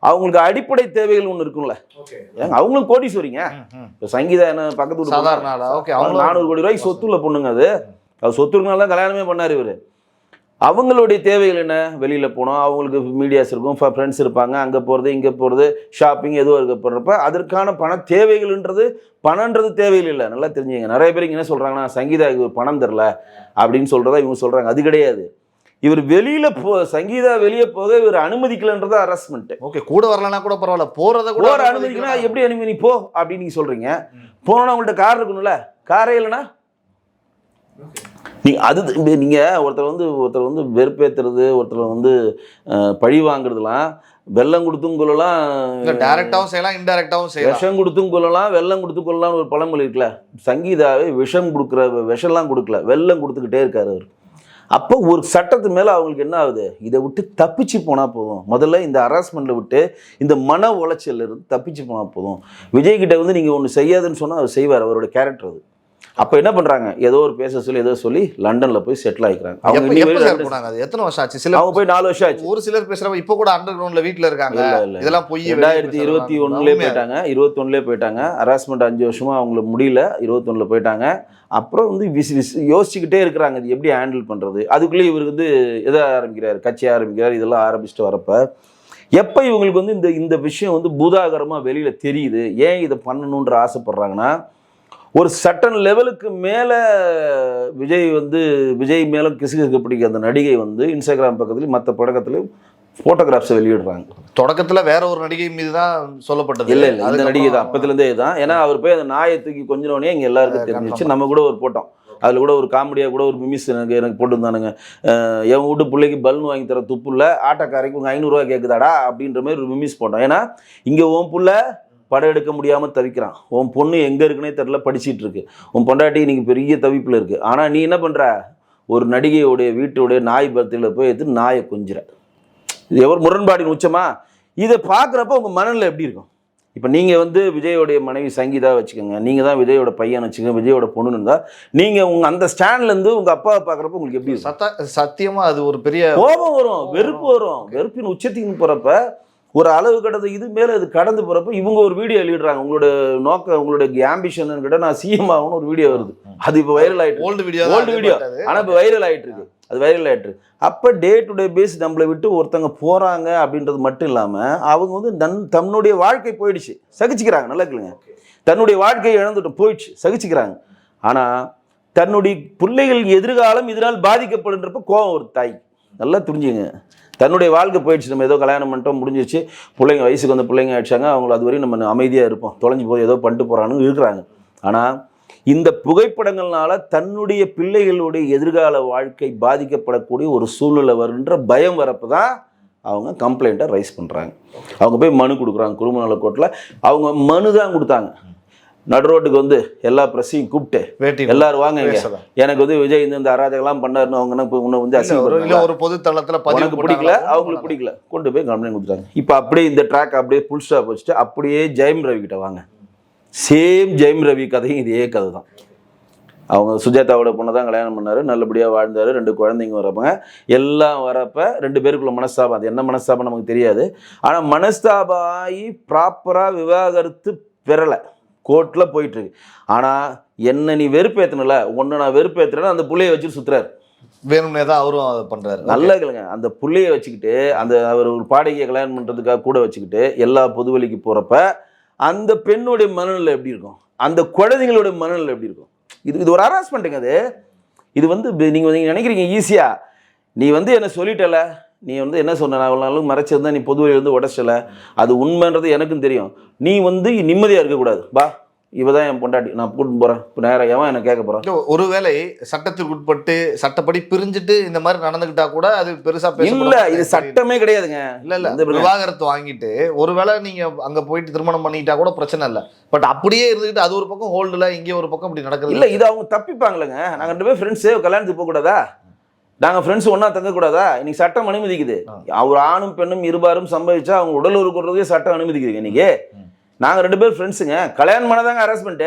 அவங்களுக்கு அடிப்படை தேவைகள் ஒன்று இருக்கும்ல. அவங்களும் கோடீஸ்வரிங்க. இப்போ சங்கீதா என்ன பக்கத்து ஊர் 400 கோடி ரூபாய்க்கு சொத்துள்ள பொண்ணுங்க. அது சொத்து இருக்கனால தான் கல்யாணமே பண்ணார் இவர். அவங்களுடைய தேவைகள் என்ன? வெளியில் போனோம், அவங்களுக்கு மீடியாஸ் இருக்கும், ஃப்ரெண்ட்ஸ் இருப்பாங்க, அங்கே போகிறது இங்கே போகிறது, ஷாப்பிங் எதுவும் இருக்க போடுறப்ப அதற்கான பணன்றது தேவைகள் இல்லை. நல்லா தெரிஞ்சுங்க. நிறைய பேர் என்ன சொல்கிறாங்கன்னா, சங்கீதா பணம் தரல அப்படின்னு சொல்கிறதா இவங்க சொல்கிறாங்க. அது கிடையாது. இவர் வெளியில் சங்கீதா வெளியே போக இவர் அனுமதிக்கலன்றதா ஹராஸ்மெண்ட். ஓகே, கூட வரலன்னா கூட பரவாயில்ல, போகிறத கூட அனுமதிக்கணும். எப்படி அனுமதி போ அப்படின்னு நீங்கள் சொல்கிறீங்க? போனோன்னா உங்கள்கிட்ட கார் இருக்கணும்ல, காரே இல்லைன்னா நீங்கள் ஒருத்தர் வந்து வெறுப்பேற்றுறது, ஒருத்தர் வந்து பழி வாங்குறதுலாம் வெள்ளம் கொடுத்தும் கொள்ளலாம், டைரக்டாகவும் செய்யலாம், இன்டைரக்டாகவும் செய்யலாம். விஷம் கொடுத்தும் கொள்ளலாம், வெள்ளம் கொடுத்து கொள்ளலாம்னு ஒரு பழமொழி இருக்குல்ல. சங்கீதாவே விஷம்லாம் கொடுக்கல, வெள்ளம் கொடுத்துக்கிட்டே இருக்காரு அவர். அப்போ ஒரு சட்டத்து மேலே அவங்களுக்கு என்ன ஆகுது? இதை விட்டு தப்பிச்சு போனால் போதும். முதல்ல இந்த ஹராஸ்மெண்ட்டில் விட்டு இந்த மன உளைச்சல் இருந்து தப்பிச்சு போனால் போதும். விஜய் கிட்ட வந்து நீங்கள் ஒன்று செய்யாதுன்னு சொன்னால் அவர் செய்வார். அவரோட கேரக்டர் அது. அப்போ என்ன பண்ணுறாங்க? ஏதோ சொல்லி லண்டனில் போய் செட்டில் ஆகிக்கிறாங்க. அவங்க எத்தனை வருஷம் ஆச்சு? அவங்க போய் 4 வருஷம் ஆச்சு. ஒரு சிலர் பேசுகிறவங்க இப்போ கூட அண்டர் கிரவுண்டில் வீட்டில் இருக்காங்க. இதெல்லாம் போய் 2021 போயிட்டாங்க. 21 போயிட்டாங்க. ஹராஸ்மெண்ட் 5 வருஷமா அவங்களுக்கு முடியல. 21 போயிட்டாங்க. அப்புறம் வந்து யோசிச்சுக்கிட்டே இருக்கிறாங்க இது எப்படி ஹேண்டில் பண்ணுறது. அதுக்குள்ளேயே இவருக்கு வந்து எதை ஆரம்பிக்கிறார், கட்சி ஆரம்பிக்கிறார். இதெல்லாம் ஆரம்பிச்சுட்டு வரப்போ எப்போ இவங்களுக்கு வந்து இந்த விஷயம் வந்து பூதாகரமாக வெளியில் தெரியுது, ஏன் இதை பண்ணணுன்ற ஆசைப்படுறாங்கன்னா, ஒரு சட்டன் லெவலுக்கு மேலே விஜய் மேலே கிசுகிசுக்கு பிடிக்க அந்த நடிகை வந்து இன்ஸ்டாகிராம் பக்கத்துலையும் மற்ற படக்கத்துலையும் ஃபோட்டோகிராஃப்ஸை வெளியிடுறாங்க. தொடக்கத்தில் வேற ஒரு நடிகை மீது தான் சொல்லப்பட்டது. இல்லை இந்த நடிகை தான் அப்பத்துலேருந்தே தான். ஏன்னா அவர் போய் அந்த நாயை தூக்கி கொஞ்சோடனே இங்கே எல்லாருக்கும் தெரிஞ்சிச்சு. நம்ம கூட ஒரு போட்டோம், அதில் கூட ஒரு காமெடியாக கூட ஒரு மிமிஸ் எனக்கு போட்டுருந்தானுங்க. என் வீட்டு பிள்ளைக்கு பலூன் வாங்கி தர துப்பு இல்லை, ஆட்டோக்காரைக்கு உங்கள் 500 ரூபா கேட்குதாடா அப்படின்ற மாதிரி ஒரு மிமிஸ் போட்டோம். ஏன்னா இங்கே உன் புள்ள படம் எடுக்க முடியாமல் தவிக்கிறான், உன் பொண்ணு எங்கே இருக்குன்னே தெரில படிச்சுட்டு இருக்கு, உன் பொண்டாட்டி இன்னைக்கு பெரிய தவிப்பில் இருக்குது. ஆனால் நீ என்ன பண்ணுற? ஒரு நடிகையோடைய வீட்டுடைய நாய் பர்த்தியில் போய் எடுத்து நாயை கொஞ்சிற. இது எவர் முரண்பாடின் உச்சமா? இதை பார்க்குறப்ப உங்கள் மனநிலை எப்படி இருக்கும்? இப்போ நீங்கள் வந்து விஜயோடைய மனைவி சங்கீதா வச்சுக்கோங்க, நீங்கள் தான் விஜயோட பையன் வச்சுக்கோங்க, விஜயோட பொண்ணுன்னு இருந்தால் நீங்கள் உங்கள் அந்த ஸ்டாண்ட்லேருந்து உங்கள் அப்பாவை பார்க்குறப்ப உங்களுக்கு எப்படி இருக்கும்? சத்தியமாக அது ஒரு பெரிய கோபம் வரும், வெறுப்பு வரும். வெறுப்பின் உச்சத்துக்கு போகிறப்ப ஒரு அளவு கடந்து இது மேலே அது கடந்து போகிறப்ப இவங்க ஒரு வீடியோ வெளியிடுறாங்க. உங்களோட நோக்கம், உங்களுடைய ஆம்பிஷன் கிட்ட நான் சிஎம் ஆகணும்னு ஒரு வீடியோ வருது. அது இப்போ வைரல் ஆகிட்டு, ஓல்டு வீடியோ ஆனால் இப்போ வைரல் ஆகிட்டு இருக்கு. அது வைரல் ஆகிட்டு இருக்கு. அப்போ டே டு டே பேஸ் நம்மளை விட்டு ஒருத்தங்க போகிறாங்க அப்படின்றது மட்டும் இல்லாமல் அவங்க வந்து தன்னுடைய வாழ்க்கை போயிடுச்சு, சகிச்சுக்கிறாங்க. நல்லா இருக்குங்க, தன்னுடைய வாழ்க்கையை இழந்துட்டு போயிடுச்சு, சகிச்சுக்கிறாங்க. ஆனால் தன்னுடைய பிள்ளைகள் எதிர்காலம் இதனால் பாதிக்கப்படுன்றப்ப கோவம் ஒரு தாய். நல்லா புரிஞ்சுங்க. தன்னுடைய வாழ்க்கை போயிடுச்சு, நம்ம ஏதோ கல்யாணம் பண்ணிட்டோம் முடிஞ்சிச்சு, பிள்ளைங்க வயசுக்கு வந்து பிள்ளைங்க ஆயிடுச்சாங்க, அவங்கள அது வரையும் நம்ம அமைதியாக இருப்போம், தொலைஞ்சு போய் ஏதோ பண்ணிட்டு போகிறான்னு இருக்கிறாங்க. ஆனால் இந்த புகைப்படங்கள்னால தன்னுடைய பிள்ளைகளுடைய எதிர்கால வாழ்க்கை பாதிக்கப்படக்கூடிய ஒரு சூழ்நிலை வருன்ற பயம் வரப்போ தான் அவங்க கம்ப்ளைண்ட்டை ரைஸ் பண்ணுறாங்க. அவங்க போய் மனு கொடுக்குறாங்க குடும்ப நல கோர்ட்டில். அவங்க மனு தான் கொடுத்தாங்க. நடு ரோட்டுக்கு வந்து எல்லா ப்ரெஸ்ஸையும் கூப்பிட்டு எல்லாரும் வாங்க, எனக்கு வந்து விஜய் இந்த அராஜகம்லாம் பண்ணாருன்னு அவங்க உன்னை வந்து ஒரு பொது தளத்தில் எனக்கு பிடிக்கல, அவங்களுக்கு பிடிக்கல, கொண்டு போய் கம்ப்ளைண்ட் கொடுத்தாங்க. இப்போ அப்படியே இந்த ட்ராக் அப்படியே ஃபுல் ஸ்டாப் வச்சுட்டு அப்படியே ஜெயம் ரவி கிட்ட வாங்க. சேம் ஜெயம் ரவி கதையும் இதே கதை தான். அவங்க சுஜாதாவோட பொண்ணை தான் கல்யாணம் பண்ணார், நல்லபடியாக வாழ்ந்தார், 2 குழந்தைங்க வரப்பாங்க. எல்லாம் வரப்போ 2 பேருக்குள்ள மனஸ்தாபம். அது என்ன மனஸ்தாபம் நமக்கு தெரியாது. ஆனால் மனஸ்தாபம் ஆகி ப்ராப்பராக விவாகரத்து பெறலை, கோர்ட்டில் போயிட்டுருக்கு. ஆனால் என்ன நீ வெறுப்பேற்றனில்ல, ஒன்று நான் வெறுப்பேற்றுறேன்னு அந்த புள்ளையை வச்சுட்டு சுற்றுறாரு. வேணும்னே தான் அவரும் அதை பண்ணுறாரு. நல்லா இல்லைங்க, அந்த புள்ளையை வச்சுக்கிட்டு அந்த அவர் ஒரு பாடகியை கல்யாணம் பண்ணுறதுக்காக கூட வச்சுக்கிட்டு எல்லா பொதுவெளிக்கு போகிறப்ப அந்த பெண்ணுடைய மனநிலை எப்படி இருக்கும், அந்த குழந்தைங்களோட மனநிலை எப்படி இருக்கும்? இது ஒரு ஹராஸ்மெண்ட்டுங்க. இது வந்து நீங்கள் நினைக்கிறீங்க ஈஸியாக, நீ வந்து என்ன சொல்லிட்டல, நீ வந்து என்ன சொன்ன, நான் அவ்வளோ நாளும் மறைச்சிருந்தா நீ பொதுவெளி வந்து உடச்சல, அது உண்மைன்றது எனக்கும் தெரியும். நீ வந்து நிம்மதியாக இருக்கக்கூடாது, பா இவதான் என் பொண்டாட்டி, நான் கூட்டிட்டு போகிறேன், இப்போ நேரம் ஏன் என்ன கேட்க போகிறேன். ஒருவேளை சட்டத்திற்கு உட்பட்டு சட்டப்படி பிரிஞ்சுட்டு இந்த மாதிரி நடந்துக்கிட்டா கூட அது பெருசாக இல்லை, இது சட்டமே கிடையாதுங்க. இல்லை விவாகரத்து வாங்கிட்டு ஒருவேளை நீங்கள் அங்கே போயிட்டு திருமணம் பண்ணிக்கிட்டா கூட பிரச்சனை இல்லை. பட் அப்படியே இருந்துக்கிட்டு அது ஒரு பக்கம் ஹோல்டில், இங்கே ஒரு பக்கம் இப்படி நடக்குது. இல்லை, இது அவங்க தப்பிப்பாங்களேங்க. நாங்கள் 2 பேரும் ஃப்ரெண்ட்ஸே கல்யாணத்துக்கு போகக்கூடாதா, நாங்கள் ஃப்ரெண்ட்ஸ் ஒன்றா தங்கக்கூடாதா? இன்னைக்கு சட்டம் அனுமதிக்குது. அவர் ஆணும் பெண்ணும் இருபாரும் சம்பவிச்சா அவங்க உடல் உறுப்புறதே சட்டம் அனுமதிக்குதுங்க. இன்னைக்கு நாங்கள் 2 பேரும் ஃப்ரெண்ட்ஸுங்க, கல்யாணம் பண்ணதாங்க ஹராஸ்மெண்ட்டு.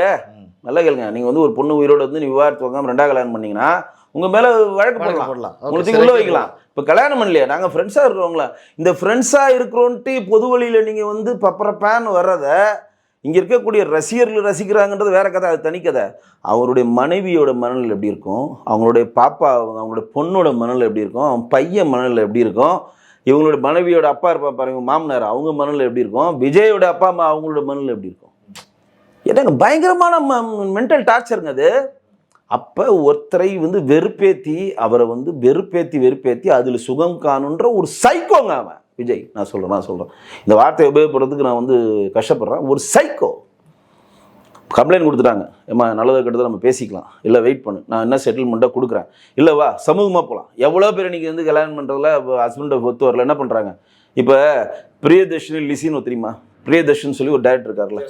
நல்லா கேளுங்க, நீங்கள் வந்து ஒரு பொண்ணு உயிரோடு வந்து நீ விவாகரத்து வாங்காமல் 2ஆவது கல்யாணம் பண்ணீங்கன்னா உங்கள் மேலே வழக்கு போடலாம், உங்களுக்கு உள்ள வைக்கலாம். இப்போ கல்யாணம் பண்ணலையா, நாங்கள் ஃப்ரெண்ட்ஸாக இருக்கிறவங்களா, இந்த ஃப்ரெண்ட்ஸாக இருக்கிறோன்ட்டு பொது வழியில் நீங்கள் வந்து பப்பரப்பேன்னு வர்றதை இங்கே இருக்கக்கூடிய ரசிகர்கள் ரசிக்கிறாங்கன்றது வேற கதை, அது தனி கதை. அவருடைய மனைவியோட மனநிலை எப்படி இருக்கும், அவங்களுடைய பாப்பா அவங்களுடைய பொண்ணோட மனநிலை எப்படி இருக்கும், அவன் பையன் மனநிலை எப்படி இருக்கும், இவங்களோட மனைவியோட அப்பா இருப்பா பாருங்க மாமனார், அவங்க மனநிலை எப்படி இருக்கும், விஜயோட அப்பா அம்மா அவங்களோட மனநிலை எப்படி இருக்கும். ஏன்னாங்க பயங்கரமான மென்டல் டார்ச்சருங்க அது. அப்போ ஒருத்தரை வந்து வெறுப்பேற்றி அவரை வந்து வெறுப்பேற்றி அதில் சுகம் காணுன்ற ஒரு சைக்கோங்க அவன் விஜய். நான் சொல்கிறேன் இந்த வார்த்தையை உபயோகப்படுறதுக்கு நான் வந்து கஷ்டப்படுறேன். ஒரு சைக்கோ. கம்ப்ளைண்ட் கொடுத்துட்டாங்க, ஏம்மா நல்லதை கெட்டதை நம்ம பேசிக்கலாம், இல்லை வெயிட் பண்ணு, நான் என்ன செட்டில்மெண்ட்டாக கொடுக்குறேன், இல்லை வா சமூகமாக போகலாம். எவ்வளோ பேர் இன்றைக்கி வந்து கல்யாணம் பண்ணுறதுல ஹஸ்பண்டை ஒத்து வரல, என்ன பண்ணுறாங்க? இப்போ பிரியதர்ஷினி லிசின்னு தெரியுமா? பிரியதர்ஷன் சொல்லி ஒரு டேரக்டர் இருக்கார்ல,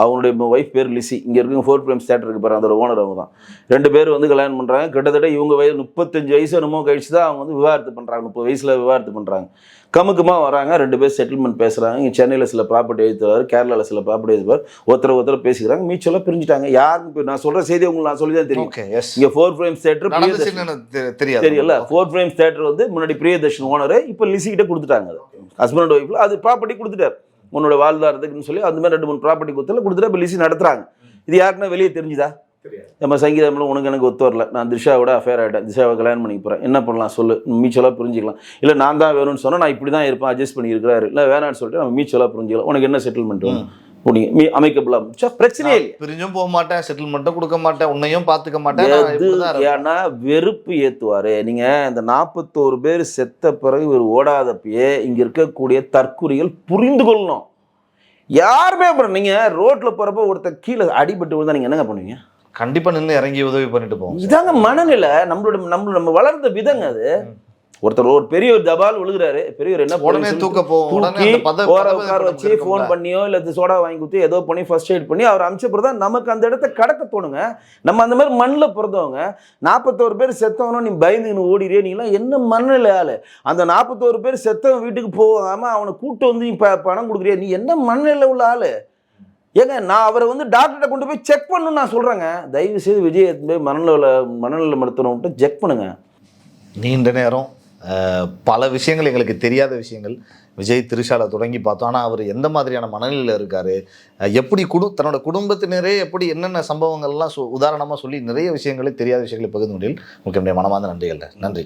அவங்களுடைய ஒய்ஃப் பேர் லிசி. இங்கே இருக்க 4 ஃப்ரேம்ஸ் தேட்டர் இருக்கு பாரு, அதோட ஓனர் அவங்க தான். 2 பேர் வந்து கல்யாணம் பண்ணுறாங்க. கிட்டத்தட்ட இவங்க வயது 35 வயசு என்னமோ கழிச்சு தான் அவங்க வந்து விவாகரத்து பண்ணுறாங்க. 30 வயசில் விவாகரத்து பண்ணுறாங்க. கமுக்கமாக வராங்க, 2 பேர் செட்டில்மெண்ட் பேசுகிறாங்க. இங்கே சென்னையில் சில ப்ராப்பர்ட்டி எழுத்துவார், கேரளாவில் சில ப்ராப்பர்ட்டி எழுத்துவார், ஒருத்தர் பேசிக்கிறாங்க. மீச்செல்லாம் பிரிஞ்சுட்டாங்க. யாருக்கு நான் சொல்கிற செய்தி உங்களுக்கு நான் சொல்லி தான் தெரியும். இங்கே 4 ஃப்ரேம்ஸ் தேட்டர் தெரியல, 4 ஃப்ரேம்ஸ் தேட்டர் வந்து முன்னாடி பிரியதர்ஷன் ஓனர், இப்போ லிசி கிட்ட கொடுத்துட்டாங்க. ஹஸ்பண்ட் ஒய்ஃபில் அது ப்ராப்பர்ட்டி கொடுத்துட்டார், உன்னோட வாழ்வாரத்துக்குன்னு சொல்லி அந்த மாதிரி 2-3 ப்ராப்பர்ட்டி கொடுத்துட்டு இப்போ லிசி நடத்துகிறாங்க. இது யாருக்குன்னா வெளியே தெரிஞ்சுதா? நம்ம சங்கீதம்ல உனக்கு எனக்கு ஒத்து வரல, நான் திரிஷாவோட அஃபேர் ஆகிட்டேன், திரிஷாவை கல்யாணம் பண்ணி போகிறேன், என்ன பண்ணலாம் சொல்லு, மீச்சலாக புரிஞ்சிக்கலாம். இல்லை நான் தான் வேணும்னு சொன்னால் நான் இப்படி தான் இருப்பேன், அட்ஜஸ்ட் பண்ணி இருக்கிறாரு, இல்லை வேணான்னு சொல்லிட்டு நம்ம மீச்சலாக புரிஞ்சிக்கலாம். உனக்கு என்ன செட்டில்மெண்ட் வேணும் அமைக்கபுளாக பிரச்சனையே இல்லை, பிரிஞ்சும் போக மாட்டேன், செட்டில்மெண்ட்டும் கொடுக்க மாட்டேன், உன்னையும் பார்த்துக்க மாட்டேன். ஏன்னா வெறுப்பு ஏற்றுவார். நீங்கள் இந்த 41 பேர் செத்த பிறகு இவர் ஓடாதப்பயே இங்கே இருக்கக்கூடிய தற்குறிகள் புரிந்து கொள்ளணும். யாருமே அப்புறம் நீங்கள் ரோட்டில் போகிறப்ப ஒருத்தர் கீழே அடிபட்டு விழுந்தா நீங்கள் என்னங்க பண்ணுவீங்க? கண்டிப்பா நின்று இறங்கி உதவி பண்ணிட்டு போவோம். இதாங்க மனநிலை, நம்ம வளர்ந்த விதங்க அது. ஒருத்தர் ஒரு பெரிய ஒரு தபால் விழுகிறாரு, பெரியவர் என்ன உடனே தூக்க உட்கார வச்சு ஃபோன் பண்ணியோ இல்லை சோடா வாங்கி கொடுத்து ஏதோ பண்ணி ஃபர்ஸ்ட் எய்ட் பண்ணி அவர் அனுப்பிச்சப்பறம் தான் நமக்கு அந்த இடத்த கடக்க தோணுங்க. நம்ம அந்த மாதிரி மண்ணில் பிறந்தவங்க. 41 பேர் செத்தவனும் நீ பயந்துன்னு ஓடிறியே, நீங்களாம் என்ன மண்ணில் ஆளு? அந்த 41 பேர் செத்தவன் வீட்டுக்கு போகாம அவனை கூப்பிட்டு வந்து நீ பணம் கொடுக்குறியா, நீ என்ன மண்ணில் உள்ள ஆளு? ஏங்க நான் அவரை வந்து டாக்டர்கிட்ட கொண்டு போய் செக் பண்ணணும்னு நான் சொல்கிறேங்க. தயவு செய்து விஜய் போய் மனநல மருத்துவம்ட்டு செக் பண்ணுங்க. நீண்ட நேரம் பல விஷயங்கள் எங்களுக்கு தெரியாத விஷயங்கள் விஜய் திரிஷால தொடங்கி பார்த்தோம். ஆனால் அவர் எந்த மாதிரியான மனநிலையில் இருக்கார், எப்படி தன்னோட குடும்பத்தினரே எப்படி என்னென்ன சம்பவங்கள்லாம் உதாரணமாக சொல்லி நிறைய விஷயங்களே தெரியாத விஷயங்களை பகிர்ந்து முடியல. உங்களுக்கு மனமார்ந்த நன்றிகள். நன்றி.